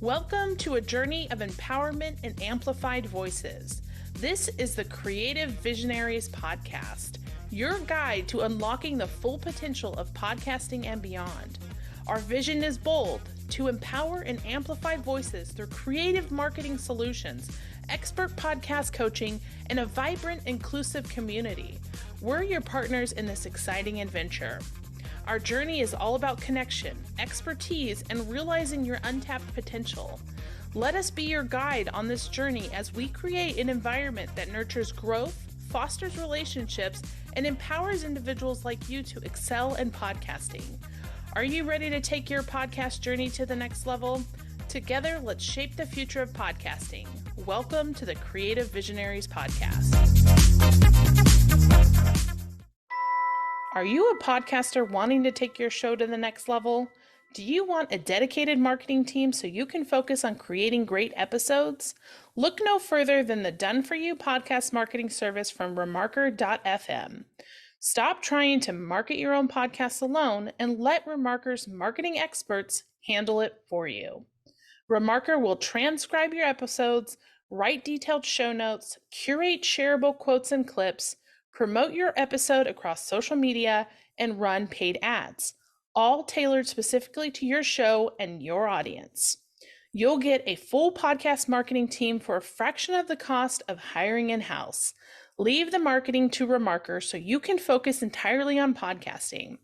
Welcome to a journey of empowerment and amplified voices. This is the Creative Visionaries podcast, your guide to unlocking the full potential of podcasting and beyond. Our vision is bold: to empower and amplify voices through creative marketing solutions, expert podcast coaching, and a vibrant, inclusive community. We're your partners in this exciting adventure. Our journey is all about connection, expertise, and realizing your untapped potential. Let us be your guide on this journey as we create an environment that nurtures growth, fosters relationships, and empowers individuals like you to excel in podcasting. Are you ready to take your podcast journey to the next level? Together, let's shape the future of podcasting. Welcome to the Creative Visionaries podcast. Are you a podcaster wanting to take your show to the next level? Do you want a dedicated marketing team so you can focus on creating great episodes? Look no further than the Done For You podcast marketing service from Remarker.fm. Stop trying to market your own podcast alone and let Remarker's marketing experts handle it for you. Remarker will transcribe your episodes, write detailed show notes, curate shareable quotes and clips, promote your episode across social media, and run paid ads, all tailored specifically to your show and your audience. You'll get a full podcast marketing team for a fraction of the cost of hiring in-house. Leave the marketing to Remarker so you can focus entirely on podcasting.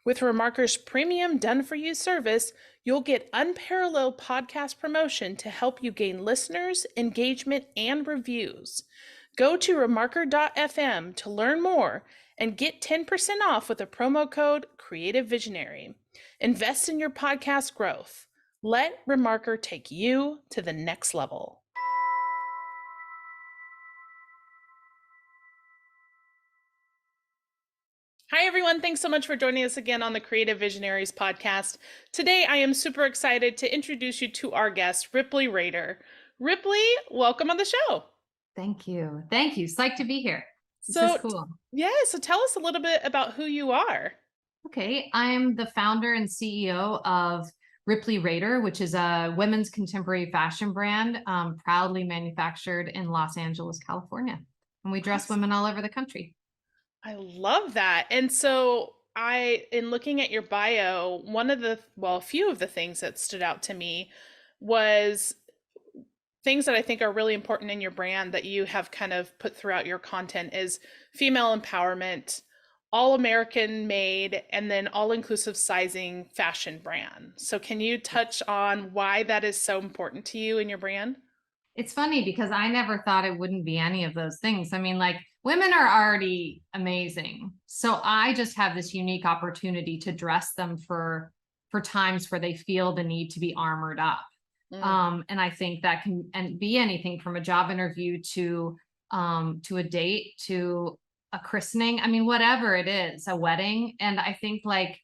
With Remarker's premium done-for-you service, you'll get unparalleled podcast promotion to help you gain listeners, engagement, and reviews. Go to Remarker.fm to learn more and get 10% off with a promo code Creative Visionary. Invest in your podcast growth. Let Remarker take you to the next level. Hi, everyone. Thanks so much for joining us again on the Creative Visionaries podcast. Today, I am super excited to introduce you to our guest, Ripley Rader. Ripley, welcome on the show. Thank you. Thank you. Psyched to be here. This is cool. Yeah, so tell us a little bit about who you are. Okay, I'm the founder and CEO of Ripley Rader, which is a women's contemporary fashion brand, proudly manufactured in Los Angeles, California. And we dress women all over the country. I love that. And so in looking at your bio, a few of the things that stood out to me was things that I think are really important in your brand that you have kind of put throughout your content is female empowerment, all American made, and then all inclusive sizing fashion brand. So can you touch on why that is so important to you in your brand? It's funny because I never thought it wouldn't be any of those things. I mean, like, women are already amazing. So I just have this unique opportunity to dress them for times where they feel the need to be armored up. And I think that can be anything from a job interview to a date, to a christening. I mean, whatever it is, a wedding. And I think and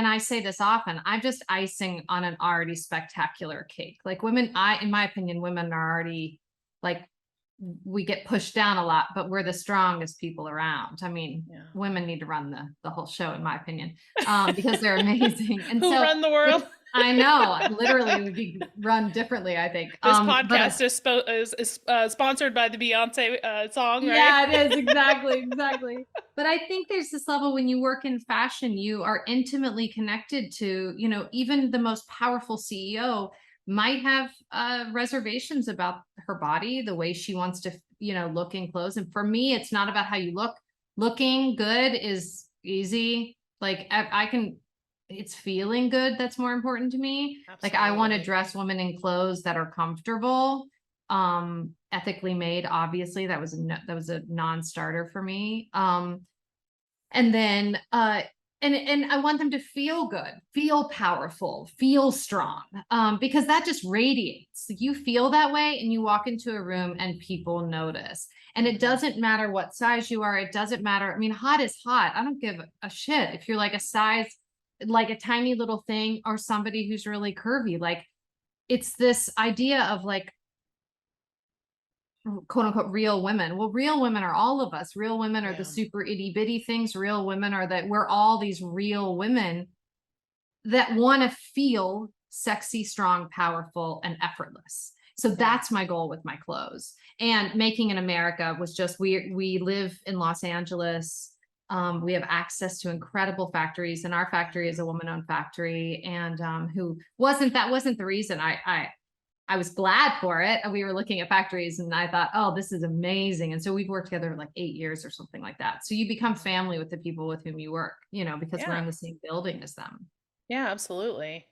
I say this often, I'm just icing on an already spectacular cake. Like, women, in my opinion, women are already, like, we get pushed down a lot, but we're the strongest people around. I mean, women need to run the whole show, in my opinion, because they're amazing. And Who run the world? I know, literally would be run differently, I think. This podcast is sponsored by the Beyonce song, right? Yeah, it is. Exactly. But I think there's this level when you work in fashion, you are intimately connected to, even the most powerful CEO might have reservations about her body, the way she wants to, look in clothes. And for me, it's not about how you look. Looking good is easy. Like, it's feeling good that's more important to me. Absolutely. Like, I want to dress women in clothes that are comfortable, ethically made. Obviously, that was a non-starter for me. And then and I want them to feel good, feel powerful, feel strong, because that just radiates. You feel that way and you walk into a room and people notice. And it doesn't matter what size you are. It doesn't matter. I mean, hot is hot. I don't give a shit if you're like a size, like a tiny little thing, or somebody who's really curvy. Like, it's this idea of, like, quote unquote real women. Well, real women are all of us. Real women are the super itty bitty things. Real women are that we're all these real women that want to feel sexy, strong, powerful, and effortless. So that's my goal with my clothes. And making in America was just, we live in Los Angeles. We have access to incredible factories, and our factory is a woman-owned factory. And who wasn't that wasn't the reason I was glad for it. We were looking at factories and I thought, oh, this is amazing. And so we've worked together like 8 years or something like that. So you become family with the people with whom you work, because we're Yeah. in the same building as them. Yeah, absolutely.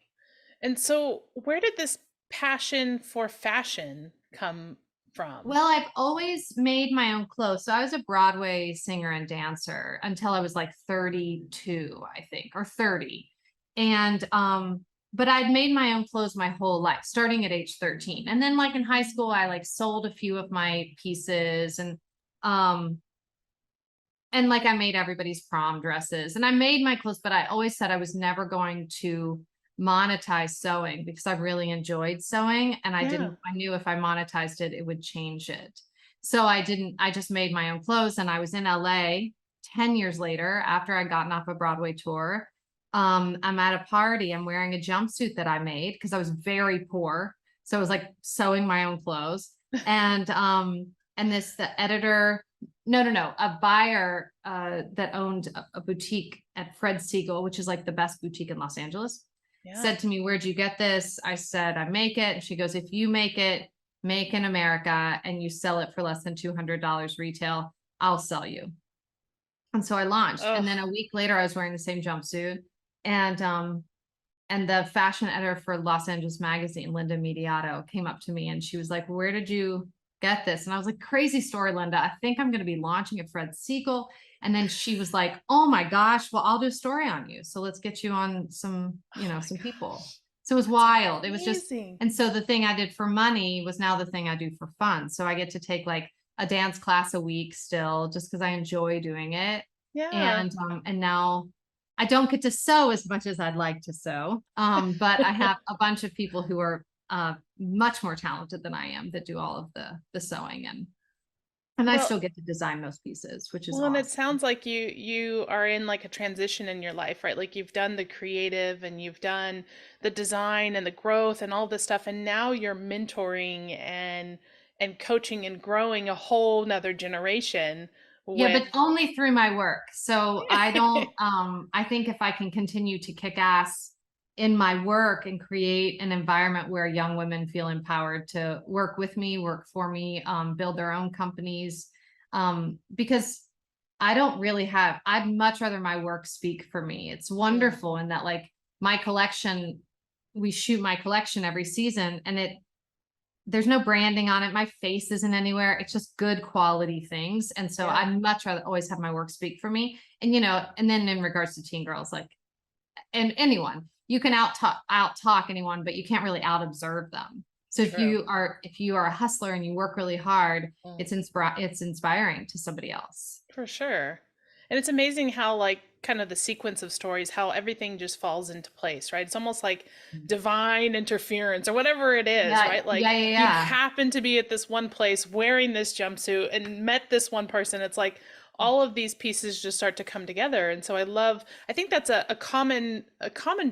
And so, where did this passion for fashion come from? Well, I've always made my own clothes. So I was a Broadway singer and dancer until I was like 32, I think, or 30. And but I'd made my own clothes my whole life, starting at age 13. And then like in high school, I like sold a few of my pieces, um and like I made everybody's prom dresses and I made my clothes, but I always said I was never going to monetize sewing because I really enjoyed sewing. And Yeah. I knew if I monetized it, it would change it. So I didn't, I just made my own clothes. And I was in LA 10 years later after I'd gotten off a Broadway tour. I'm at a party, I'm wearing a jumpsuit that I made because I was very poor. So I was like sewing my own clothes. And the editor, no, a buyer that owned a boutique at Fred Siegel, which is like the best boutique in Los Angeles, Yeah. said to me, "Where'd you get this?" I said, "I make it." And she goes, "If you make it, make in America, and you sell it for less than $200 retail, I'll sell you." And so I launched. Oh, And then a week later, I was wearing the same jumpsuit. And the fashion editor for Los Angeles Magazine, Linda Mediato, came up to me and she was like, "Where did you get this?" And I was like, "Crazy story, Linda. I think I'm going to be launching at Fred Siegel." And then she was like, "Oh my gosh, well, I'll do a story on you. So let's get you on oh my some people." gosh. So it was That's wild. It was just, amazing. and so the thing I did for money was now the thing I do for fun. So I get to take like a dance class a week still, just because I enjoy doing it. Yeah. And now I don't get to sew as much as I'd like to sew, but I have a bunch of people who are much more talented than I am that do all of the sewing, and I Well, still get to design those pieces, which is well, and it awesome. sounds like you are in like a transition in your life, right? Like you've done the creative and you've done the design and the growth and all this stuff, and now you're mentoring and coaching and growing a whole nother generation Yeah, with but only through my work. So I don't, I think if I can continue to kick ass in my work and create an environment where young women feel empowered to work with me, work for me, build their own companies, because I don't really have, I'd much rather my work speak for me. It's Mm, wonderful in that like my collection, we shoot my collection every season and there's no branding on it. My face isn't anywhere. It's just good quality things. And so yeah, I'd much rather always have my work speak for me. And and then in regards to teen girls, like, and anyone, you can out talk anyone, but you can't really out observe them. So true. if you are a hustler and you work really hard, Mm. it's inspiring to somebody else. For sure. And it's amazing how, like, kind of the sequence of stories, how everything just falls into place, right? It's almost like divine interference or whatever it is, Yeah, right? Like, yeah, yeah, you yeah. happen to be at this one place wearing this jumpsuit and met this one person. It's like all of these pieces just start to come together. And so I think that's a common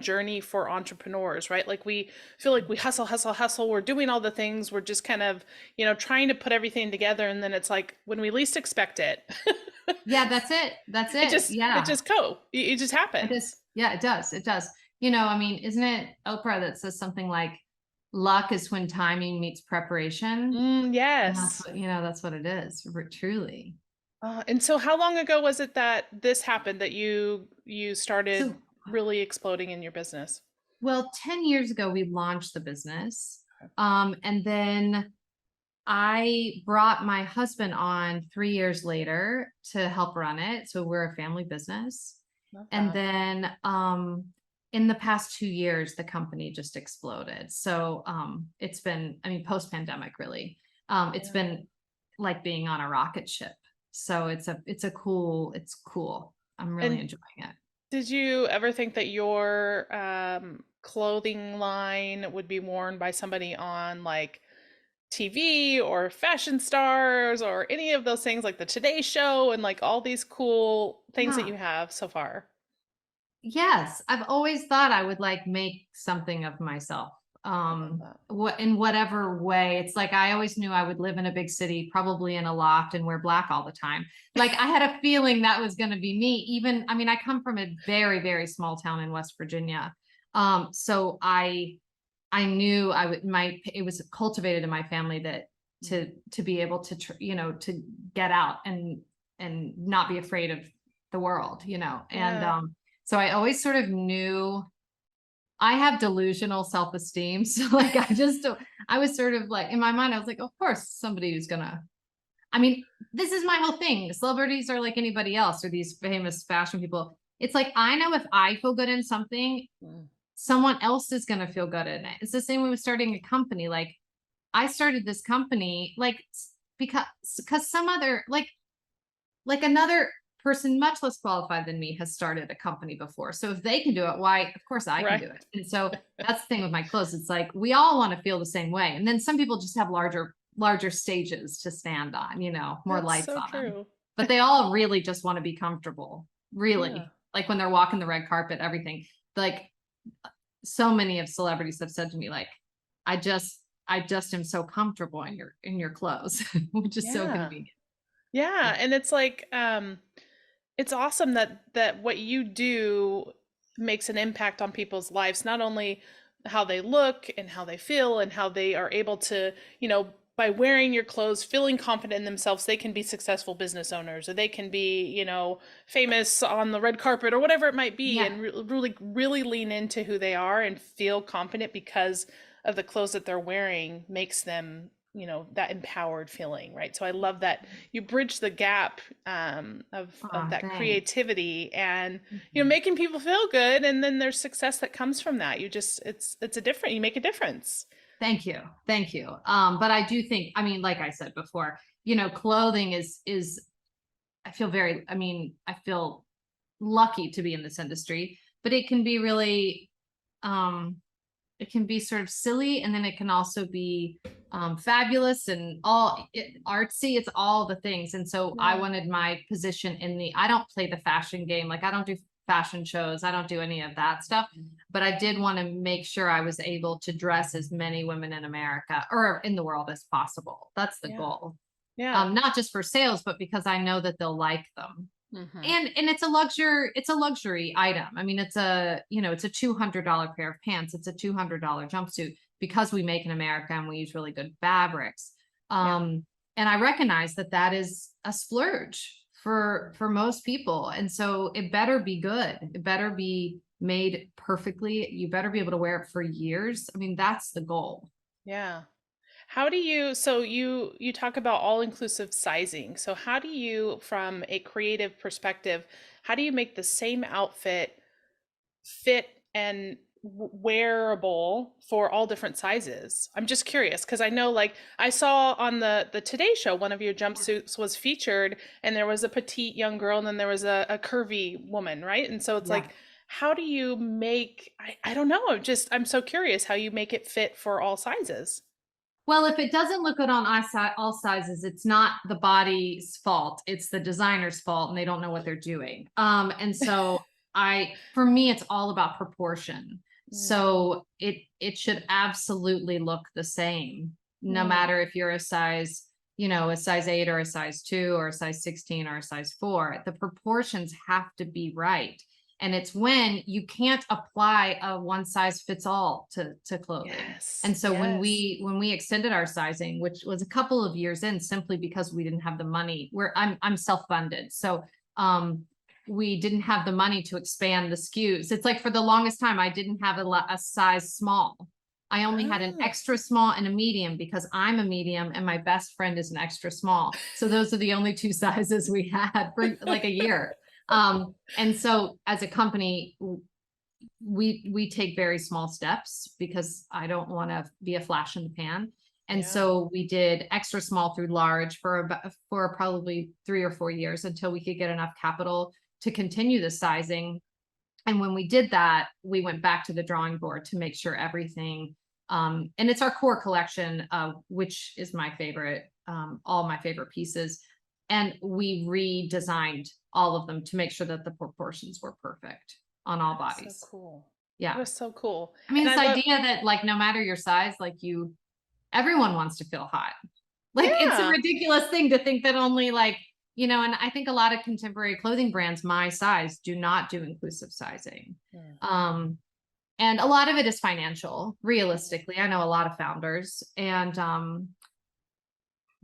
journey for entrepreneurs, right? Like we feel like we hustle, hustle, hustle. We're doing all the things. We're just kind of, trying to put everything together. And then it's like when we least expect it, Yeah, that's it. That's it. it Yeah. just go. It just It happens. is. Yeah, it does. It does. I mean, isn't it Oprah that says something like luck is when timing meets preparation? And Yes. that's what it is, truly. And so how long ago was it that this happened that you started So, really exploding in your business? well, 10 years ago, we launched the business. And then I brought my husband on 3 years later to help run it. So we're a family business. Love And that. then in the past 2 years, the company just exploded. So it's been, I mean, post-pandemic, really. It's Yeah. been like being on a rocket ship. So it's cool. I'm really And enjoying it. did you ever think that your clothing line would be worn by somebody on like TV or fashion stars or any of those things like the Today Show and like all these cool things that Yeah. you have so far? Yes, I've always thought I would like make something of myself. I love that. What in whatever way. It's like I always knew I would live in a big city, probably in a loft and wear black all the time. Like I had a feeling that was going to be me. Even I mean, I come from a very, very small town in West Virginia. So I knew I would it was cultivated in my family that to be able to to get out and not be afraid of the world, and Yeah. so I always sort of knew I have delusional self-esteem. So like I was sort of like in my mind, I was like, of course, somebody who's gonna, I mean, this is my whole thing. Celebrities are like anybody else or these famous fashion people. It's like I know if I feel good in something, Mm. someone else is gonna feel good in it. It's the same way with starting a company. Like I started this company like because some other like another person much less qualified than me has started a company before. So if they can do it, why, of course I can Right. do it. And so that's the thing with my clothes. It's like we all want to feel the same way. And then some people just have larger stages to stand on, more That's lights so on them. true. But they all really just want to be comfortable. Yeah. Really. Like when they're walking the red carpet, everything. Like so many of celebrities have said to me, like, I just am so comfortable in your clothes, which is so Yeah. convenient. Yeah, Yeah. and it's like it's awesome that what you do makes an impact on people's lives, not only how they look and how they feel and how they are able to, by wearing your clothes, feeling confident in themselves, they can be successful business owners or they can be, famous on the red carpet or whatever it might be Yeah. and really really lean into who they are and feel confident because of the clothes that they're wearing makes them, that empowered feeling, right? So I love that you bridge the gap of Oh, that thanks. creativity and Mhm. making people feel good, and then there's success that comes from that. You just it's a different, you make a difference. Thank you. Thank you. But I do think, I mean, like I said before, clothing is I mean, I feel lucky to be in this industry, but it can be really um it can be sort of silly and then it can also be fabulous and artsy. It's all the things. And so I Yeah. wanted my position I don't play the fashion game. Like I don't do fashion shows. I don't do any of that stuff. But I did want to make sure I was able to dress as many women in America or in the world as possible. That's the Yeah. goal. Yeah. Not just for sales, but because I know that they'll like them. Hmm. And it's a luxury item. I mean, it's a $200 pair of pants. It's a $200 jumpsuit because we make in America and we use really good fabrics. Yeah. And I recognize that that is a splurge for most people. And so it better be good. It better be made perfectly. You better be able to wear it for years. I mean, that's the goal. Yeah. How do you, so you talk about all-inclusive sizing. So how do you, from a creative perspective, how do you make the same outfit fit and wearable for all different sizes? I'm just curious because I know, like, I saw on the Today Show, one of your jumpsuits was featured, and there was a petite young girl, and then there was a curvy woman, right? And so it's Yeah. like, how do you make, I don't know, I'm so curious how you make it fit for all sizes. Well, if it doesn't look good on all sizes, it's not the body's fault. It's the designer's fault, and they don't know what they're doing. And so for me, it's all about proportion. Mm, So it should absolutely look the same, no mm, matter if you're a size 8 or a size 2 or a size 16 or a size 4. The proportions have to be right. And it's when you can't apply a one size fits all to clothing. yes, And so yes. when we extended our sizing, which was a couple of years in, simply because we didn't have the money, where I'm self-funded. So we didn't have the money to expand the SKUs. It's like for the longest time, I didn't have a size small. I only had an Oh, extra small and a medium because I'm a medium and my best friend is an extra small. So those are the only two sizes we had for like a year. And so as a company, we take very small steps because I don't want to be a flash in the pan. And yeah. so we did extra small through large for probably 3 or 4 years until we could get enough capital to continue the sizing. And when we did that, we went back to the drawing board to make sure everything and it's our core collection, which is my favorite, all my favorite pieces. And we redesigned all of them to make sure that the proportions were perfect. on all So bodies. cool. That Yeah. is so cool. I mean, And this I love, idea that like no matter your size, like everyone wants to feel hot. Like it's a yeah. ridiculous thing to think that only like, and I think a lot of contemporary clothing brands my size do not do inclusive sizing. Mm. Um, and a lot of it is financial, realistically. I know a lot of founders and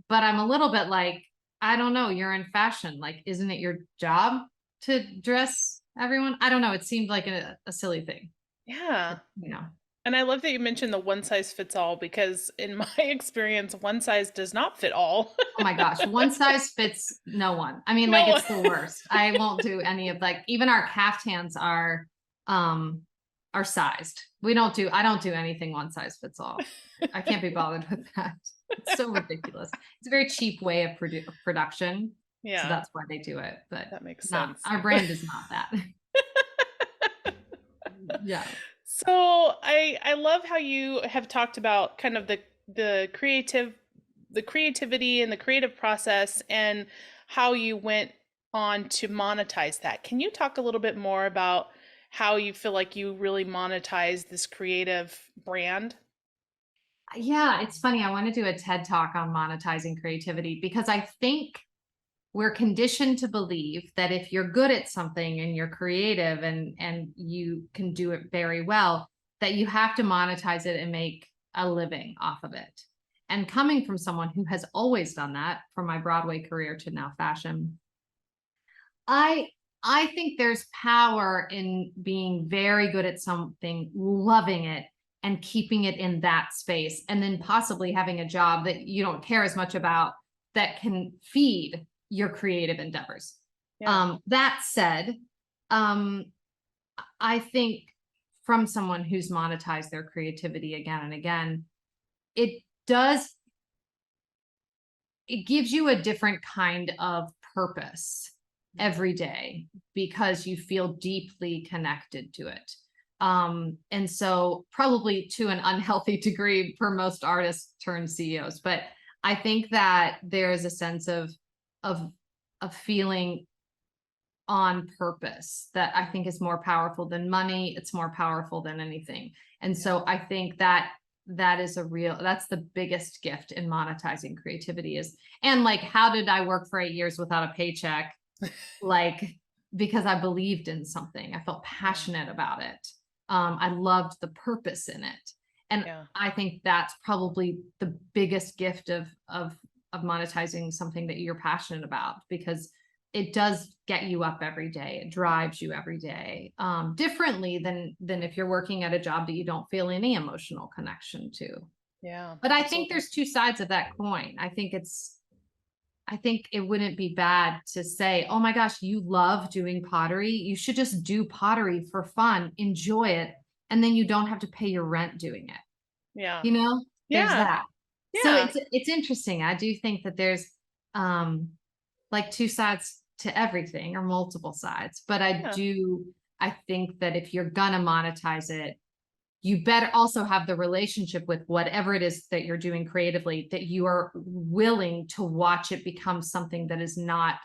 but I'm a little bit like, I don't know, you're in fashion. Like, isn't it your job to dress everyone? I don't know. It seemed like a silly thing, Yeah. you know. And I love that you mentioned the one size fits all because in my experience, one size does not fit all. Oh my gosh, one size fits no one. I mean, like No. it's the worst. I won't do any of like even our caftans are sized. I don't do anything one size fits all. I can't be bothered with that. It's so ridiculous. It's a very cheap way of production. So Yeah, that's why they do it. But that makes not sense. our brand is not that. Yeah. So I love how you have talked about kind of the creativity and the creative process and how you went on to monetize that. Can you talk a little bit more about how you feel like you really monetize this creative brand? Yeah, it's funny. I want to do a TED talk on monetizing creativity because I think we're conditioned to believe that if you're good at something and you're creative and you can do it very well, that you have to monetize it and make a living off of it. And coming from someone who has always done that, from my Broadway career to now fashion, I I think there's power in being very good at something, loving it, and keeping it in that space, and then possibly having a job that you don't care as much about that can feed your creative endeavors. Yeah. That said, um, I think from someone who's monetized their creativity again and again, it does, it gives you a different kind of purpose every day because you feel deeply connected to it. And so probably to an unhealthy degree for most artists turned CEOs, but I think that there is a sense of of feeling on purpose that I think is more powerful than money. It's more powerful than anything. And Yeah. so I think that is that's the biggest gift in monetizing creativity is, and like, how did I work for 8 years without a paycheck? Like, because I believed in something. I felt Yeah. passionate about it. I loved the purpose in it. And Yeah. I think that's probably the biggest gift of monetizing something that you're passionate about because it does get you up every day. It drives you every day, differently than if you're working at a job that you don't feel any emotional connection to. Yeah. But I think Absolutely. there's two sides of that coin. I think it wouldn't be bad to say, oh my gosh, you love doing pottery. You should just do pottery for fun, enjoy it, and then you don't have to pay your rent doing it. Yeah. You know, there's Yeah. that. So Yeah. it's interesting. I do think that there's um like two sides to everything or multiple sides, but Yeah. I think that if you're gonna monetize it, you better also have the relationship with whatever it is that you're doing creatively, that you are willing to watch it become something that is not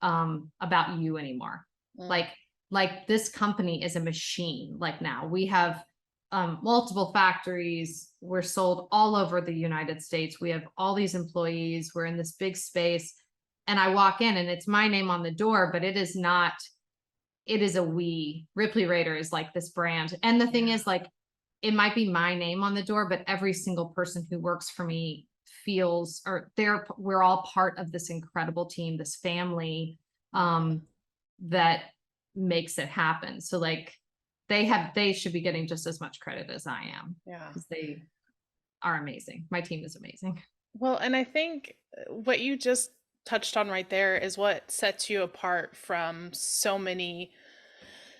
about you anymore. Mm. like this company is a machine. Like now we have multiple factories, we're sold all over the United States, we have all these employees, we're in this big space, and I walk in and it's my name on the door, but it is not, it is a we. Ripley Rader is like this brand. And the thing Yeah. is, like, it might be my name on the door, but every single person who works for me feels, or we're all part of this incredible team, this family, um, that makes it happen. So like they should be getting just as much credit as I am Yeah. because they are amazing. My team is amazing. Well, and I think what you just touched on right there is what sets you apart from so many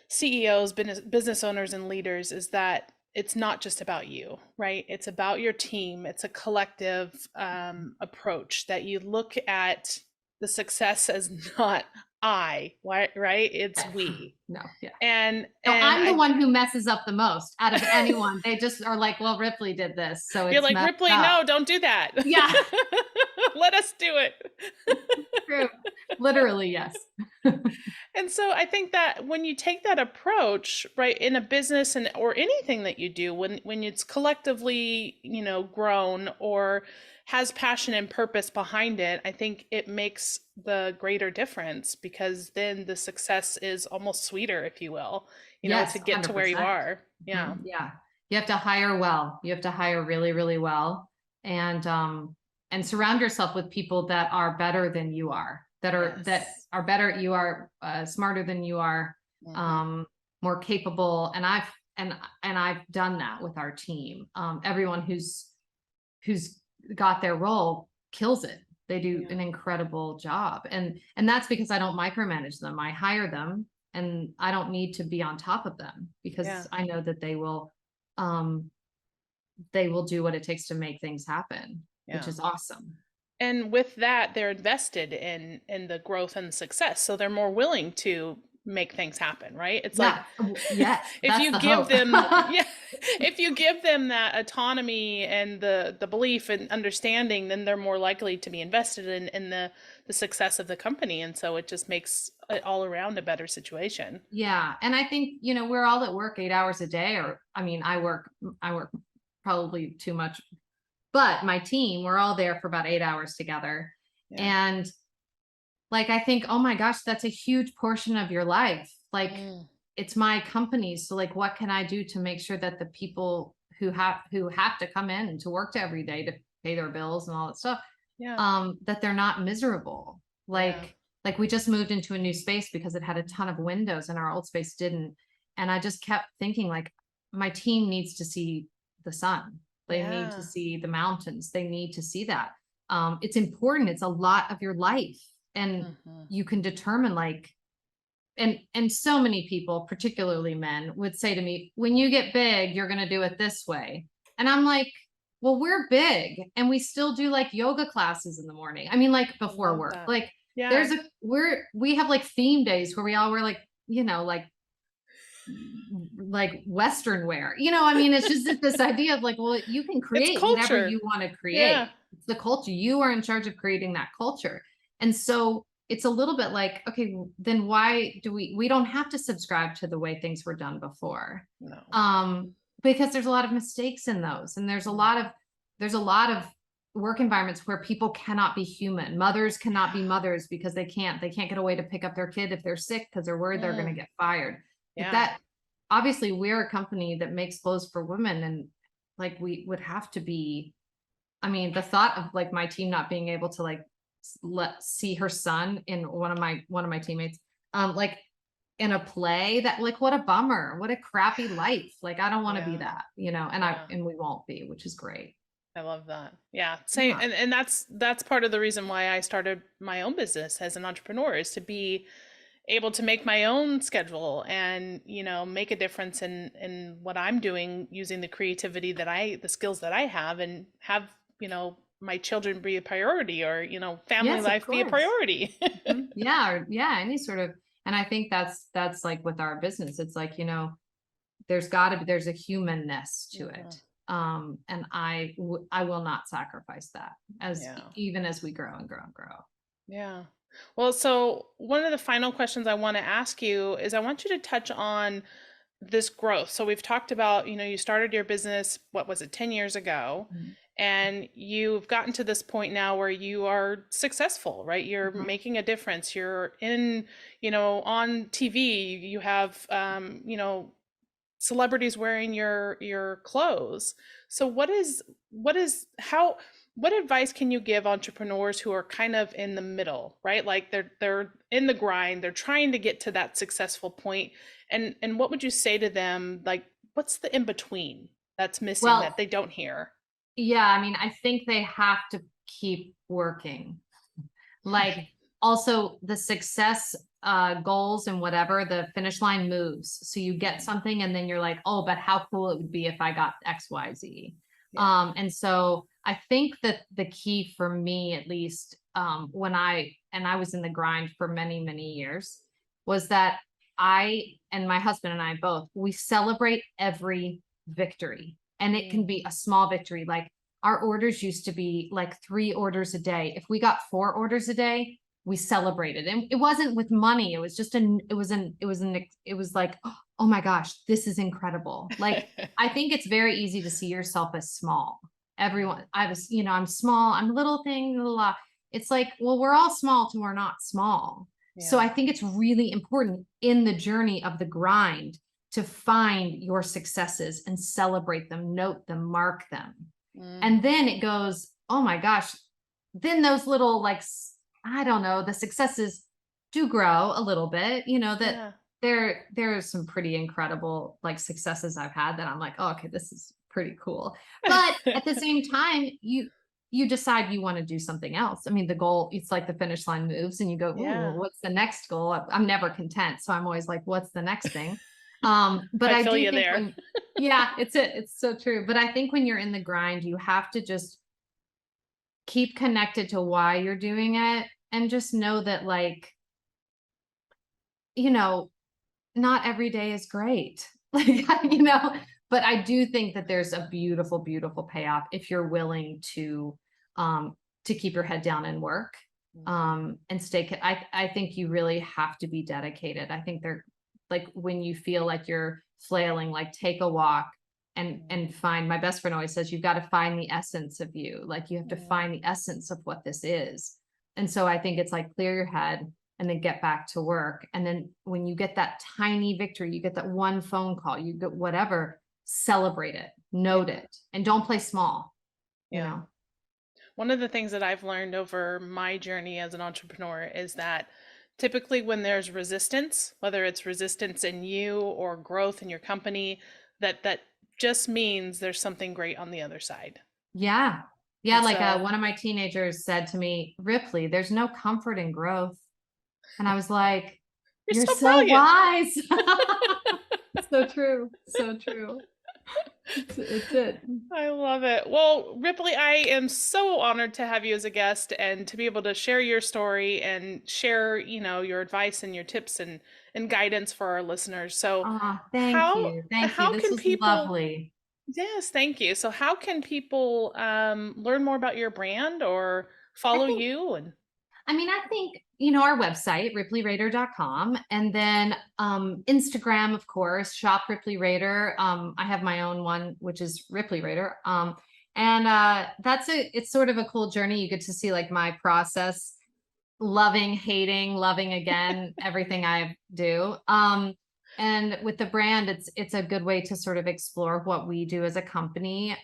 CEOs, business owners, and leaders is that it's not just about you, right? It's about your team. It's a collective approach that you look at the success as not I, right? It's we. No, yeah. And No, I'm the I one who messes up the most out of anyone. They just are like, well, Ripley did this, so you're it's like, messed Ripley, up. no, don't do that. Yeah, Let us do it. true. Literally, yes. And so I think that when you take that approach, right, in a business and or anything that you do, when it's collectively, grown or has passion and purpose behind it, I think it makes the greater difference because then the success is almost sweeter, if you will, to Yes, get to where you 100%. are. Yeah. Yeah. You have to hire well. You have to hire really, really well. And surround yourself with people that are better than you are, that Yes. are better. You are smarter than you are, Hmm. um, more capable. And I've done that with our team. Everyone who's got their role kills it. They do Yeah. an incredible job. And that's because I don't micromanage them. I hire them and I don't need to be on top of them Yeah. because I know that um they will do what it takes to make things happen, which Yeah. is awesome. And with that, they're invested in the growth and the success, so they're more willing to make things happen, right? It's like Yeah. Yes, if that's you the give hope. them, yeah, if you give them that autonomy and the belief and understanding, then they're more likely to be invested in the success of the company, and so it just makes it all around a better situation. Yeah. And I think, we're all at work 8 hours a day, or I mean, I work probably too much, but my team, we're all there for about 8 hours together. Yeah. And like, I think, oh my gosh, that's a huge portion of your life. Like, Mm. it's my company. So like, what can I do to make sure that the people who have to come in to work every day to pay their bills and all that stuff, Yeah. that they're not miserable. Yeah. Like we just moved into a new space because it had a ton of windows and our old space didn't. And I just kept thinking, like, my team needs to see the sun. They need to Yeah. see the mountains. They need to see that. It's important. It's a lot of your life. And Hmm. you can determine, like, and so many people, particularly men, would say to me, when you get big, you're going to do it this way. And I'm like, well, we're big and we still do like yoga classes in the morning. I mean, like I before love work, that. like Yeah. we have like theme days where we all wear like, like Western wear, I mean, it's just this idea of like, well, you can It's create whatever culture. you want to Yeah. create. It's the culture. You are in charge of creating that culture. And so it's a little bit like, okay, then why do we don't have to subscribe to the way things were done before. No. Um, because there's a lot of mistakes in those. And there's a lot of work environments where people cannot be human. Mothers cannot be mothers because they can't get away to pick up their kid if they're sick because they're worried they're going to Mm. get fired. Like Yeah. that, obviously we're a company that makes clothes for women, and like we would have to be, I mean, the thought of like my team not being able to like let see her son in one of my teammates, like in a play, that like, what a bummer, what a crappy life. Like, I don't want to be Yeah. that, Yeah. and we won't be, which is great. I love that. Yeah. Same. Yeah. And that's part of the reason why I started my own business as an entrepreneur is to be able to make my own schedule and, make a difference in what I'm doing using the skills that I have and have, my children be a priority or, family Yes, of life be a course. priority. Yeah, yeah, any sort of, and I think that's like with our business, it's like, there's a humanness to it. Mhm. And I will not sacrifice that, as Yeah. even as we grow and grow and grow. Yeah. Well, so one of the final questions I want to ask you is I want you to touch on this growth. So we've talked about, you started your business, what was it, 10 years ago, Mhm. and you've gotten to this point now where you are successful, right? You're Mhm. making a difference. You're in, on TV, you have, celebrities wearing your clothes. So what advice can you give entrepreneurs who are kind of in the middle, right? Like they're in the grind, they're trying to get to that successful point, and what would you say to them? Like, what's the in between that's missing that Well, they don't hear? yeah, I mean, I think they have to keep working. Like, also the success goals and whatever, the finish line moves. So you get something and then you're like, oh, but how cool it would be if I got XYZ. Yeah. And so I think that the key for me, at least, when I was in the grind for many, many years, was that I and my husband and I both, we celebrate every victory. And it can be a small victory. Like our orders used to be like 3 orders a day. If we got 4 orders a day, we celebrated. And it wasn't with money. It was just it was like, oh my gosh, this is incredible. Like, I think it's very easy to see yourself as small. Everyone, I'm small, I'm a little thing, blah, blah, blah. It's like, well, we're all small till we're not small. So I think it's really important in the journey of the grind to find your successes and celebrate them, note them, mark them. And then it goes, oh my gosh, then those little, like, I don't know, the successes do grow a little bit, that there are some pretty incredible like successes I've had that I'm like, oh, okay, this is pretty cool. But at the same time, you decide you want to do something else. I mean, the goal, it's like the finish line moves and you go, well, what's the next goal? I'm never content. So I'm always like, what's the next thing? But I do think it's so true. But I think when you're in the grind, you have to just keep connected to why you're doing it and just know that, like, not every day is great. Like, but I do think that there's a beautiful, beautiful payoff if you're willing to keep your head down and work, and stay. I think you really have to be dedicated. I think they're like, when you feel like you're flailing, like, take a walk and find, my best friend always says, you've got to find the essence of you. Like, you have to find the essence of what this is. And so I think it's like, clear your head and then get back to work. And then when you get that tiny victory, you get that one phone call, you get whatever, celebrate it, note it, and don't play small. One of the things that I've learned over my journey as an entrepreneur is that typically when there's resistance, whether it's resistance in you or growth in your company, that just means there's something great on the other side. Yeah. Like one of my teenagers said to me, Ripley, there's no comfort in growth. And I was like, you're so wise. So true. So true. It's it. I love it. Well, Ripley, I am so honored to have you as a guest and to be able to share your story and share, your advice and your tips and guidance for our listeners. So thank you. This was lovely. Yes, thank you. So how can people learn more about your brand or follow you? I think, our website, ripleyraider.com, and then Instagram, of course, shop Ripley Rader. I have my own one, which is Ripley Rader. And it's sort of a cool journey. You get to see like my process, loving, hating, loving again, everything I do. And with the brand, it's a good way to sort of explore what we do as a company.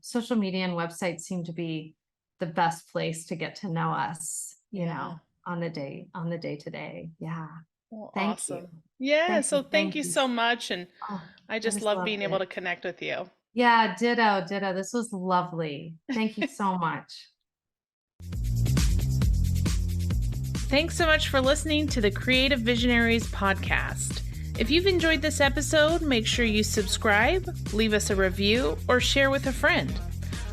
Social media and websites seem to be the best place to get to know us, on the day to day. Yeah. Well, thank you. Yeah. Thank you so much. And I just love being able to connect with you. Yeah. Ditto. This was lovely. Thank you so much. Thanks so much for listening to the Creative Visionaries podcast. If you've enjoyed this episode, make sure you subscribe, leave us a review, or share with a friend.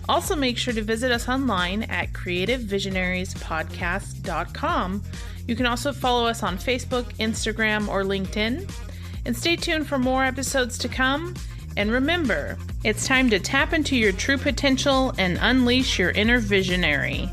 Also, make sure to visit us online at creativevisionariespodcast.com. You can also follow us on Facebook, Instagram, or LinkedIn. And stay tuned for more episodes to come. And remember, it's time to tap into your true potential and unleash your inner visionary.